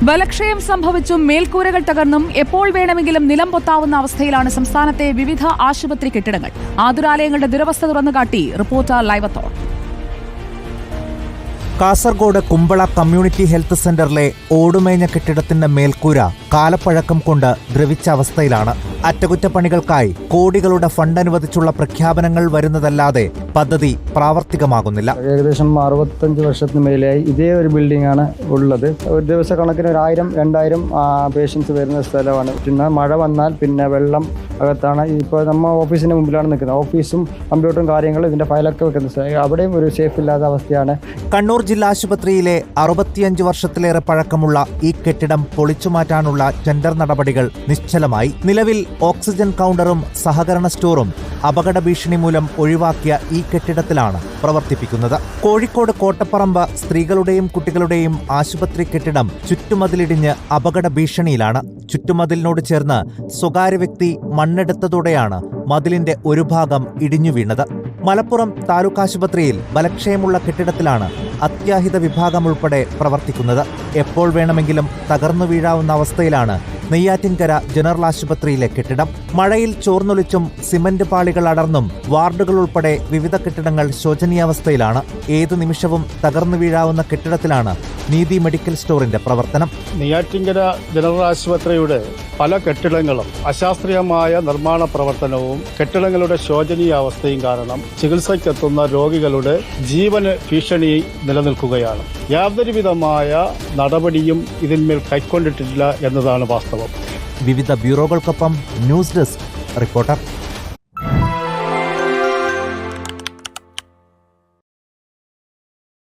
ബലക്ഷയം സംഭവിച്ചും മേൽക്കൂരകൾ തകർന്നും എപ്പോൾ വേണമെങ്കിലും നിലം പൊത്താവുന്ന അവസ്ഥയിലാണ് സംസ്ഥാനത്തെ വിവിധ ആശുപത്രി കെട്ടിടങ്ങൾ. ആതുരാലയങ്ങളുടെ ദുരവസ്ഥ തുറന്നുകാട്ടി reporter livethon. Kasaragod Kumbla community health സെന്ററിലെ ഓടുമേഞ്ഞ കെട്ടിടത്തിന്റെ മേൽക്കൂര കാലപ്പഴക്കം കൊണ്ട് ദ്രവിച്ച അവസ്ഥയിലാണ്. അറ്റകുറ്റപ്പണികൾക്കായി കോടികളുടെ ഫണ്ട് അനുവദിച്ചുള്ള പ്രഖ്യാപനങ്ങൾ വരുന്നതല്ലാതെ പദ്ധതി പ്രാവർത്തികമാകുന്നില്ല. ഏകദേശം 65 വർഷത്തിന് മേലെയായി ഇതേ ഒരു ബിൽഡിംഗ് ആണ് ഉള്ളത്. ഒരു ദിവസക്കണക്കിന് 1000-2000 പേഷ്യൻസ് വരുന്ന സ്ഥലമാണ്. പിന്നെ മഴ വന്നാൽ പിന്നെ വെള്ളം അകത്താണ്. ഇപ്പോൾ നമ്മൾ ഓഫീസിന് മുമ്പിലാണ് നിൽക്കുന്നത്. ഓഫീസും കമ്പ്യൂട്ടറും കാര്യങ്ങളും ഇതിന്റെ ഫയലൊക്കെ വെക്കുന്ന സ്ഥലം, അവിടെയും ഒരു സേഫ് ഇല്ലാത്ത അവസ്ഥയാണ്. കണ്ണൂർ ജില്ലാ ആശുപത്രിയിലെ 65 വർഷത്തിലേറെ പഴക്കമുള്ള ഈ കെട്ടിടം പൊളിച്ചുമാറ്റാനുള്ള ടെൻഡർ നടപടികൾ നിശ്ചലമായി. നിലവിൽ ഓക്സിജൻ കൗണ്ടറും സഹകരണ സ്റ്റോറും അപകട ഭീഷണി മൂലം ഒഴിവാക്കിയ ഈ കെട്ടിടത്തിലാണ് പ്രവർത്തിപ്പിക്കുന്നത്. കോഴിക്കോട് കോട്ടപ്പറമ്പ് സ്ത്രീകളുടെയും കുട്ടികളുടെയും ആശുപത്രി കെട്ടിടം ചുറ്റുമതിലിടിഞ്ഞ് അപകട ഭീഷണിയിലാണ്. ചുറ്റുമതിലിനോട് ചേർന്ന് സ്വകാര്യ വ്യക്തി മണ്ണെടുത്തതോടെയാണ് മതിലിന്റെ ഒരു ഭാഗം ഇടിഞ്ഞു വീണത്. മലപ്പുറം താലൂക്ക് ആശുപത്രിയിൽ ബലക്ഷയമുള്ള കെട്ടിടത്തിലാണ് അത്യാഹിത വിഭാഗം ഉൾപ്പെടെ പ്രവർത്തിക്കുന്നത്. എപ്പോൾ വേണമെങ്കിലും തകർന്നു വീഴാവുന്ന അവസ്ഥയിലാണ് നെയ്യാറ്റിൻകര ജനറൽ ആശുപത്രിയിലെ കെട്ടിടം. മഴയിൽ ചോർന്നൊലിച്ചും സിമന്റ് പാളികൾ അടർന്നും വാർഡുകൾ ഉൾപ്പെടെ വിവിധ കെട്ടിടങ്ങൾ ശോചനീയാവസ്ഥയിലാണ്. ഏതു നിമിഷവും തകർന്നു വീഴാവുന്ന കെട്ടിടത്തിലാണ് നീതി മെഡിക്കൽ സ്റ്റോറിന്റെ പ്രവർത്തനം. നെയ്യാറ്റിൻകര ജനറൽ ആശുപത്രിയുടെ പല കെട്ടിടങ്ങളും അശാസ്ത്രീയമായ നിർമ്മാണ പ്രവർത്തനവും കെട്ടിടങ്ങളുടെ ശോചനീയാവസ്ഥയും കാരണം ചികിത്സയ്ക്കെത്തുന്ന രോഗികളുടെ ജീവന് ഭീഷണി നിലനിൽക്കുകയാണ്. യാതൊരുവിധമായ നടപടിയും ഇതിന്മേൽ കൈക്കൊണ്ടിട്ടില്ല എന്നതാണ് വാസ്തവം. വിവിധ ബ്യൂറോകൾക്കൊപ്പം ന്യൂസ് ഡെസ്ക് റിപ്പോർട്ടർ.